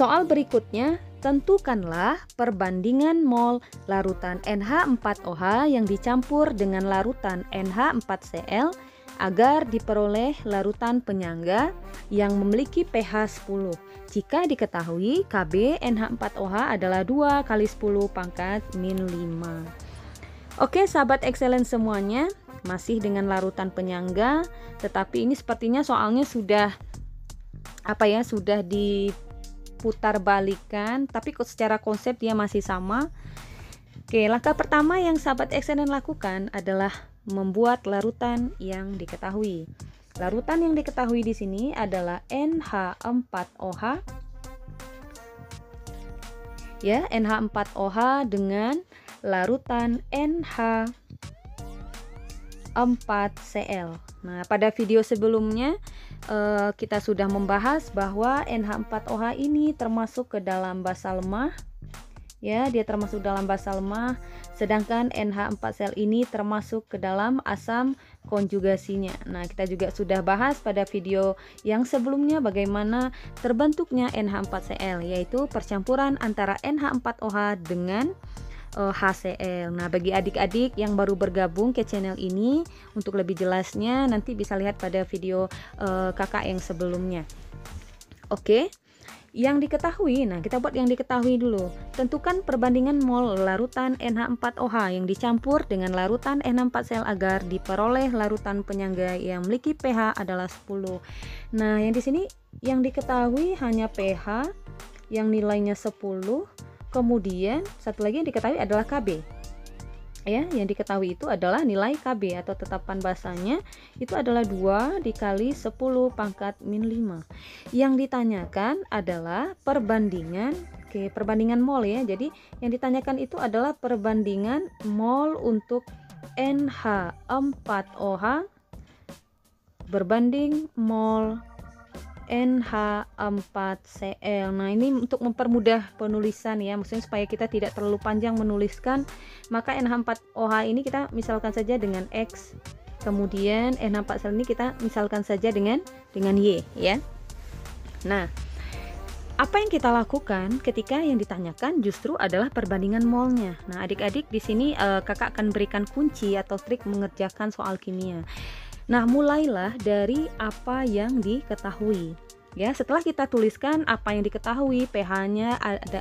Soal berikutnya, tentukanlah perbandingan mol larutan NH4OH yang dicampur dengan larutan NH4Cl agar diperoleh larutan penyangga yang memiliki pH 10. Jika diketahui Kb NH4OH adalah 2 kali 10 pangkat min 5. Oke sahabat excellent semuanya, masih dengan larutan penyangga, tetapi ini sepertinya soalnya sudah sudah diputar balikan, tapi secara konsep dia masih sama. Oke, langkah pertama yang sahabat excellent lakukan adalah membuat larutan yang diketahui. Larutan yang diketahui di sini adalah NH4OH. Ya, NH4OH dengan larutan NH4Cl. Nah, pada video sebelumnya kita sudah membahas bahwa NH4OH ini termasuk ke dalam basa lemah. Ya, dia termasuk dalam basa lemah, sedangkan NH4Cl ini termasuk ke dalam asam konjugasinya. Nah, kita juga sudah bahas pada video yang sebelumnya bagaimana terbentuknya NH4Cl, yaitu percampuran antara NH4OH dengan HCl. Nah, bagi adik-adik yang baru bergabung ke channel ini, untuk lebih jelasnya nanti bisa lihat pada video kakak yang sebelumnya. Oke. Yang diketahui, nah kita buat yang diketahui dulu. Tentukan perbandingan mol larutan NH4OH yang dicampur dengan larutan NH4Cl agar diperoleh larutan penyangga yang memiliki pH adalah 10. Nah, yang di sini yang diketahui hanya pH yang nilainya 10. Kemudian satu lagi yang diketahui adalah Kb. Ya, yang diketahui itu adalah nilai Kb atau tetapan basanya itu adalah 2 dikali 10 pangkat min 5. Yang ditanyakan adalah perbandingan, perbandingan mol ya. Jadi yang ditanyakan itu adalah perbandingan mol untuk NH4OH berbanding mol NH4Cl. Nah, ini untuk mempermudah penulisan ya, maksudnya supaya kita tidak terlalu panjang menuliskan, maka NH4OH ini kita misalkan saja dengan X, kemudian NH4Cl ini kita misalkan saja dengan Y ya. Nah, apa yang kita lakukan ketika yang ditanyakan justru adalah perbandingan molnya. Nah, adik-adik di sini kakak akan berikan kunci atau trik mengerjakan soal kimia. Nah, mulailah dari apa yang diketahui. Ya, setelah kita tuliskan apa yang diketahui, pH-nya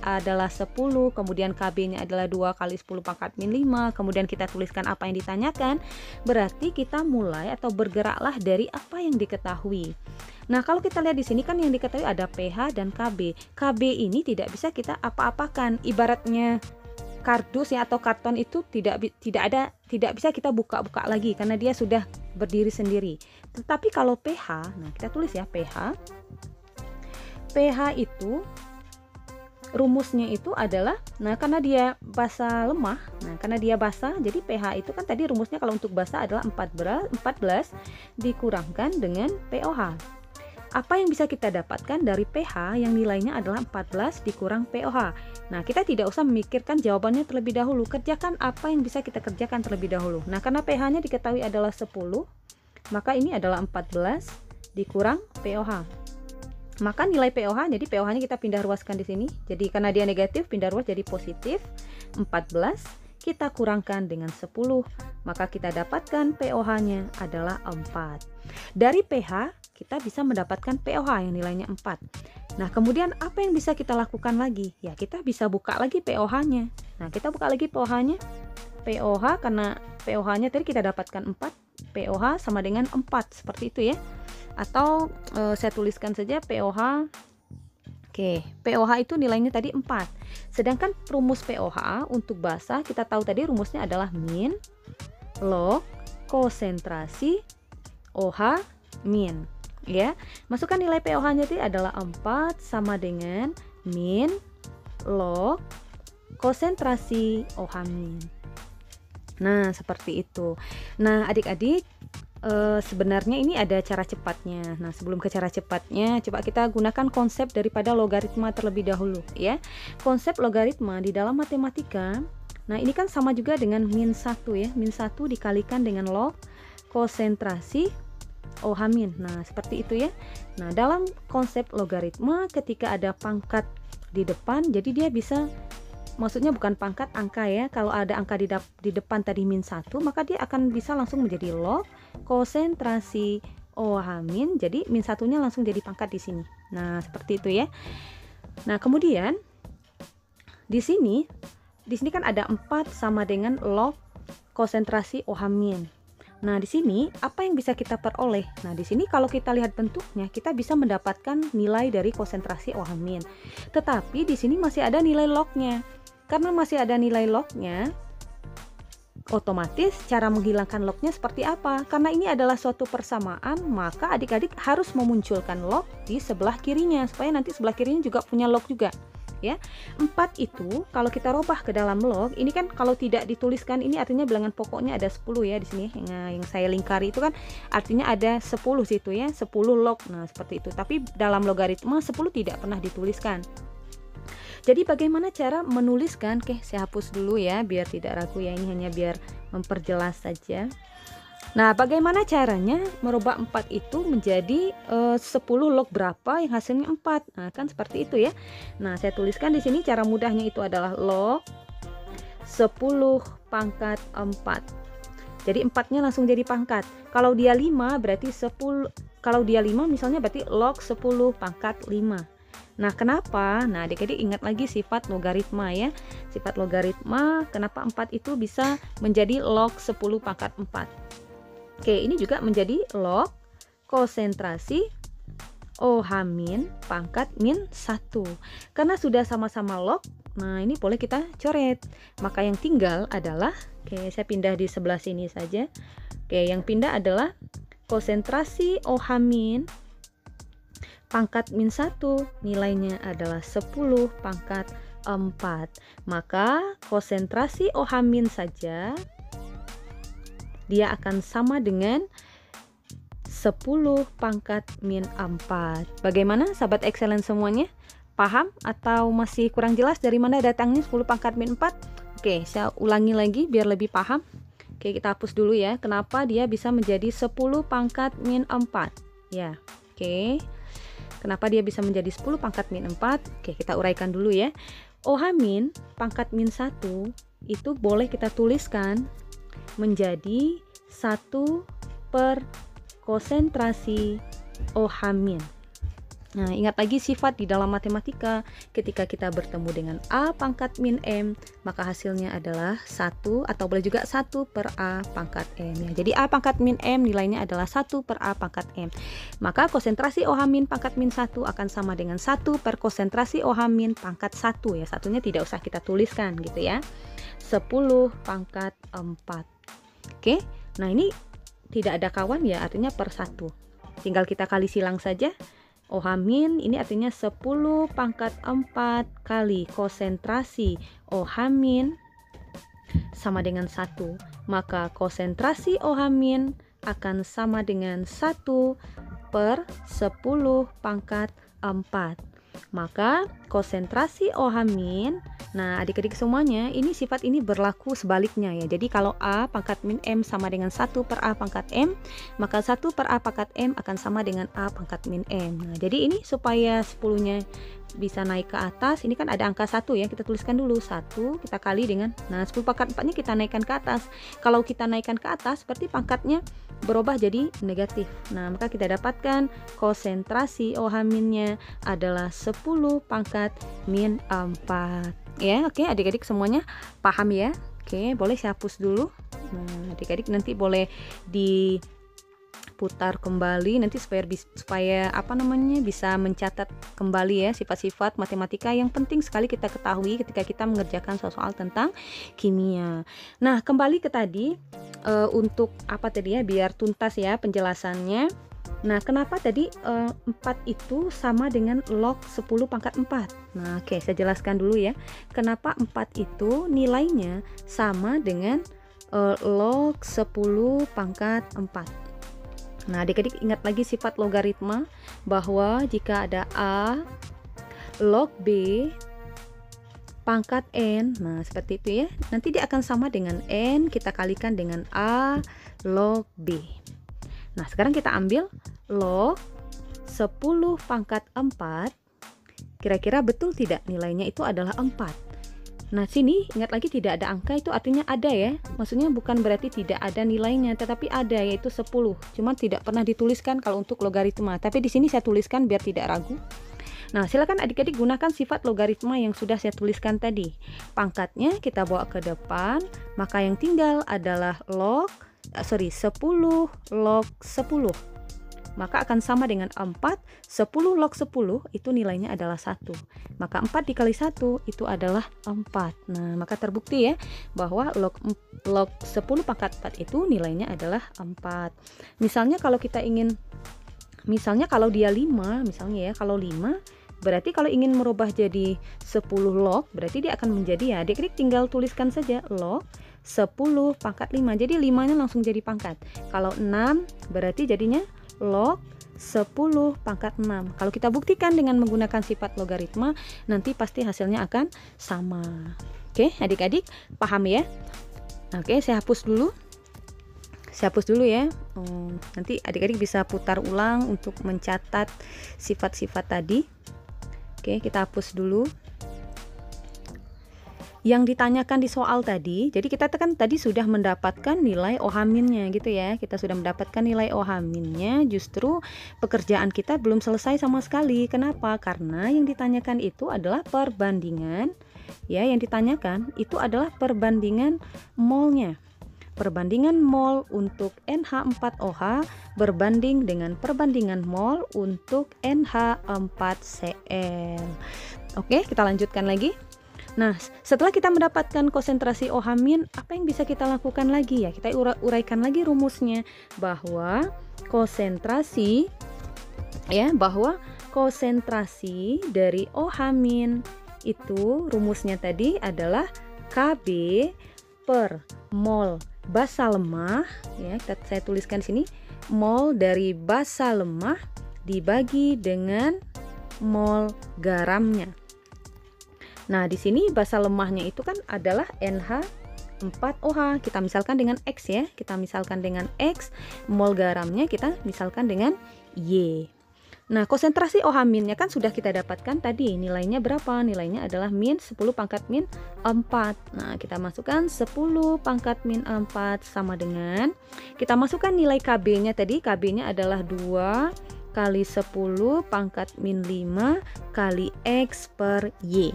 adalah 10, kemudian Kb-nya adalah 2 kali 10 pangkat min 5, kemudian kita tuliskan apa yang ditanyakan, berarti kita mulai atau bergeraklah dari apa yang diketahui. Nah, kalau kita lihat di sini kan yang diketahui ada pH dan Kb. Kb ini tidak bisa kita apa-apakan, ibaratnya kardus ya atau karton itu tidak bisa kita buka-buka lagi karena dia sudah berdiri sendiri. Tetapi kalau pH, nah kita tulis ya pH itu rumusnya itu adalah, nah karena dia basa lemah, nah karena dia basa, jadi pH itu kan tadi rumusnya kalau untuk basa adalah 14 dikurangkan dengan pOH. Apa yang bisa kita dapatkan dari pH yang nilainya adalah 14 dikurang pOH. Nah, kita tidak usah memikirkan jawabannya terlebih dahulu. Kerjakan apa yang bisa kita kerjakan terlebih dahulu. Nah, karena pH-nya diketahui adalah 10, maka ini adalah 14 dikurang pOH. Maka nilai pOH, jadi pOH-nya kita pindah ruaskan di sini. Jadi karena dia negatif, pindah ruas jadi positif. 14 kita kurangkan dengan 10, maka kita dapatkan pOH-nya adalah 4. Dari pH kita bisa mendapatkan pOH yang nilainya 4. Nah, kemudian apa yang bisa kita lakukan lagi? Ya, kita bisa buka lagi pOH-nya. Nah, kita buka lagi pOH-nya. pOH karena pOH-nya tadi kita dapatkan 4, pOH sama dengan 4, seperti itu ya. Atau saya tuliskan saja pOH. Oke, pOH itu nilainya tadi 4. Sedangkan rumus pOH untuk basa kita tahu tadi rumusnya adalah min log konsentrasi OH min. Ya, masukkan nilai pOH-nya tadi adalah 4 sama dengan min log konsentrasi OH min. Nah, seperti itu. Nah, adik-adik, sebenarnya ini ada cara cepatnya. Nah, sebelum ke cara cepatnya, coba kita gunakan konsep daripada logaritma terlebih dahulu ya. Konsep logaritma di dalam matematika, nah ini kan sama juga dengan min 1 ya. Min 1 dikalikan dengan log konsentrasi O-. Nah, seperti itu ya. Nah, dalam konsep logaritma ketika ada pangkat di depan, jadi dia bisa, maksudnya bukan pangkat, angka ya. Kalau ada angka di depan tadi -1, maka dia akan bisa langsung menjadi log konsentrasi O-. Jadi -1-nya langsung jadi pangkat di sini. Nah, seperti itu ya. Nah, kemudian di sini kan ada 4 sama dengan log konsentrasi O-. Nah, di sini apa yang bisa kita peroleh? Nah, di sini kalau kita lihat bentuknya, kita bisa mendapatkan nilai dari konsentrasi O-. Tetapi di sini masih ada nilai lognya. Karena masih ada nilai lognya, otomatis cara menghilangkan lognya seperti apa? Karena ini adalah suatu persamaan, maka adik-adik harus memunculkan log di sebelah kirinya, supaya nanti sebelah kirinya juga punya log juga. Ya, 4 itu kalau kita robah ke dalam log, ini kan kalau tidak dituliskan, ini artinya bilangan pokoknya ada 10 ya di sini. Yang saya lingkari itu kan artinya ada 10 situ ya, 10 log. Nah, seperti itu. Tapi dalam logaritma 10 tidak pernah dituliskan. Jadi bagaimana cara menuliskan? Oke, saya hapus dulu ya biar tidak ragu ya, ini hanya biar memperjelas saja. Nah, bagaimana caranya merubah 4 itu menjadi 10 log berapa yang hasilnya 4? Nah, kan seperti itu ya. Nah, saya tuliskan di sini cara mudahnya itu adalah log 10 pangkat 4. Jadi 4-nya langsung jadi pangkat. Kalau dia 5 berarti 10, kalau dia 5 misalnya berarti log 10 pangkat 5. Nah, kenapa? Nah, adik-adik ingat lagi sifat logaritma ya. Sifat logaritma, kenapa 4 itu bisa menjadi log 10 pangkat 4. Oke, ini juga menjadi log konsentrasi O-, pangkat -1. Karena sudah sama-sama log, nah ini boleh kita coret. Maka yang tinggal adalah, oke, saya pindah di sebelah sini saja. Oke, yang pindah adalah konsentrasi O-, pangkat -1, nilainya adalah 10 pangkat 4. Maka konsentrasi O- saja dia akan sama dengan 10 pangkat -4. Bagaimana sahabat excellent semuanya? Paham atau masih kurang jelas dari mana datangnya 10 pangkat -4? Oke, saya ulangi lagi biar lebih paham. Oke, kita hapus dulu ya. Kenapa dia bisa menjadi 10 pangkat -4? Ya, oke. Kenapa dia bisa menjadi 10 pangkat -4? Oke, kita uraikan dulu ya. O- pangkat -1 itu boleh kita tuliskan menjadi 1 per konsentrasi O-. Nah, ingat lagi sifat di dalam matematika, ketika kita bertemu dengan A pangkat -M, maka hasilnya adalah 1, atau boleh juga 1 per A pangkat M ya. Jadi A pangkat -M nilainya adalah 1 per A pangkat M. Maka konsentrasi O- pangkat -1 akan sama dengan 1 per konsentrasi O- pangkat 1 ya. Satunya tidak usah kita tuliskan gitu ya. 10 pangkat 4. Oke, nah ini tidak ada kawan ya, artinya per 1. Tinggal kita kali silang saja. O- ini artinya 10 pangkat 4 kali konsentrasi O- sama dengan 1. Maka konsentrasi O- akan sama dengan 1 per 10 pangkat 4. Maka konsentrasi O-, nah adik-adik semuanya, ini sifat ini berlaku sebaliknya ya. Jadi kalau A pangkat -M sama dengan 1 per A pangkat M, maka 1 per A pangkat M akan sama dengan A pangkat -M. Nah, jadi ini supaya 10-nya bisa naik ke atas, ini kan ada angka 1 ya, kita tuliskan dulu 1, kita kali dengan, nah 10 pangkat 4-nya kita naikkan ke atas. Kalau kita naikkan ke atas berarti pangkatnya berubah jadi negatif. Nah, maka kita dapatkan konsentrasi OH-nya adalah 10 pangkat -4 ya. Oke, adik-adik semuanya paham ya? Oke, boleh saya hapus dulu. Nah, adik-adik nanti boleh diputar kembali nanti supaya apa namanya bisa mencatat kembali ya sifat-sifat matematika yang penting sekali kita ketahui ketika kita mengerjakan soal tentang kimia. Nah, kembali ke tadi untuk apa tadi ya, biar tuntas ya penjelasannya. Nah, kenapa tadi 4 itu sama dengan log 10 pangkat 4? Nah, oke, saya jelaskan dulu ya. Kenapa 4 itu nilainya sama dengan log 10 pangkat 4? Nah, adik-adik ingat lagi sifat logaritma bahwa jika ada A log B pangkat N, nah seperti itu ya, nanti dia akan sama dengan N kita kalikan dengan A log B. Nah, sekarang kita ambil log 10 pangkat 4. Kira-kira betul tidak nilainya itu adalah 4? Nah, sini ingat lagi tidak ada angka itu artinya ada ya. Maksudnya bukan berarti tidak ada nilainya, tetapi ada, yaitu 10. Cuman tidak pernah dituliskan kalau untuk logaritma. Tapi di sini saya tuliskan biar tidak ragu. Nah, silakan adik-adik gunakan sifat logaritma yang sudah saya tuliskan tadi. Pangkatnya kita bawa ke depan, maka yang tinggal adalah 10 log 10. Maka akan sama dengan 4, 10 log 10 itu nilainya adalah 1. Maka 4 dikali 1 itu adalah 4. Nah, maka terbukti ya bahwa log 10 pangkat 4 itu nilainya adalah 4. Misalnya kalau kita ingin, misalnya kalau dia 5, misalnya ya, kalau 5, berarti kalau ingin merubah jadi 10 log, berarti dia akan menjadi ya, adik-adik tinggal tuliskan saja log 10 pangkat 5. Jadi 5-nya langsung jadi pangkat. Kalau 6, berarti jadinya log 10 pangkat 6. Kalau kita buktikan dengan menggunakan sifat logaritma, nanti pasti hasilnya akan sama. Oke, adik-adik paham ya? Oke, saya hapus dulu. Saya hapus dulu ya. Nanti adik-adik bisa putar ulang untuk mencatat sifat-sifat tadi. Oke, kita hapus dulu. Yang ditanyakan di soal tadi, jadi kita kan tadi sudah mendapatkan nilai OH-nya gitu ya. Kita sudah mendapatkan nilai OH-nya, justru pekerjaan kita belum selesai sama sekali. Kenapa? Karena yang ditanyakan itu adalah perbandingan. Ya, yang ditanyakan itu adalah perbandingan molnya. Perbandingan mol untuk NH4OH berbanding dengan perbandingan mol untuk NH4Cl. Oke, kita lanjutkan lagi. Nah, setelah kita mendapatkan konsentrasi OH-, apa yang bisa kita lakukan lagi ya? Kita uraikan lagi rumusnya, bahwa konsentrasi dari OH- itu rumusnya tadi adalah Kb per mol basa lemah ya. Saya tuliskan sini, mol dari basa lemah dibagi dengan mol garamnya. Nah, di sini basa lemahnya itu kan adalah NH4OH. Kita misalkan dengan X ya. Kita misalkan dengan X, mol garamnya kita misalkan dengan Y. Nah, konsentrasi OH- kan sudah kita dapatkan tadi. Nilainya berapa? Nilainya adalah min 10 pangkat min 4. Nah, kita masukkan 10 pangkat min 4 sama dengan, kita masukkan nilai Kb-nya tadi. Kb-nya adalah 2 kali 10 pangkat min 5 kali X per Y.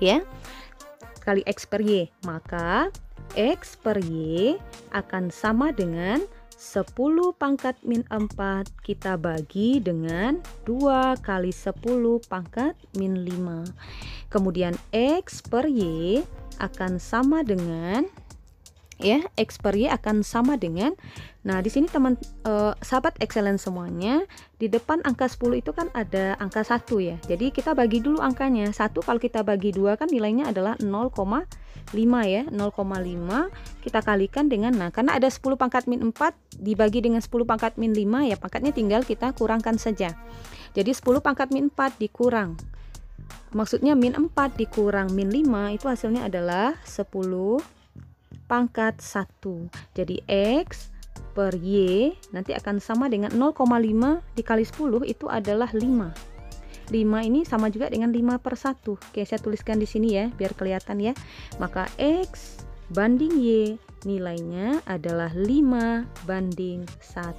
Ya, kali X per Y, maka X per Y akan sama dengan 10 pangkat min 4 kita bagi dengan 2 kali 10 pangkat min 5. Kemudian X per Y akan sama dengan, ya, X per Y akan sama dengan, nah di sini sahabat excellent semuanya, di depan angka 10 itu kan ada angka 1 ya. Jadi kita bagi dulu angkanya. 1 kalau kita bagi 2 kan nilainya adalah 0,5 ya. 0,5 kita kalikan dengan, nah karena ada 10 pangkat min 4 dibagi dengan 10 pangkat min 5 ya, pangkatnya tinggal kita kurangkan saja. Jadi 10 pangkat min 4 dikurang, maksudnya min 4 dikurang min 5 itu hasilnya adalah 10 pangkat 1. Jadi X per Y nanti akan sama dengan 0,5 dikali 10 itu adalah 5. 5 ini sama juga dengan 5 per 1. Oke, saya tuliskan di sini ya biar kelihatan ya. Maka X banding Y nilainya adalah 5 banding 1.